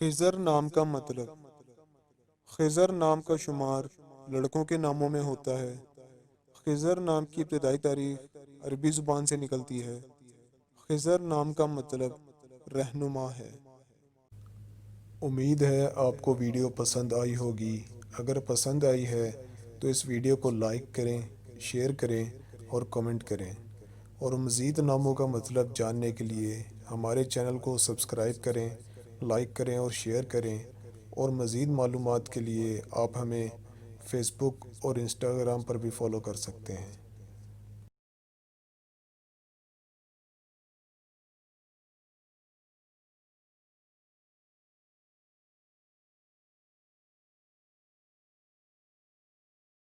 خضر نام کا مطلب۔ خضر نام کا شمار لڑکوں کے ناموں میں ہوتا ہے۔ خضر نام کی ابتدائی تاریخ عربی زبان سے نکلتی ہے۔ خضر نام کا مطلب رہنما ہے۔ امید ہے آپ کو ویڈیو پسند آئی ہوگی۔ اگر پسند آئی ہے تو اس ویڈیو کو لائک کریں، شیئر کریں اور کمنٹ کریں، اور مزید ناموں کا مطلب جاننے کے لیے ہمارے چینل کو سبسکرائب کریں، لائک کریں اور شیئر کریں، اور مزید معلومات کے لیے آپ ہمیں فیس بک اور انسٹاگرام پر بھی فالو کر سکتے ہیں۔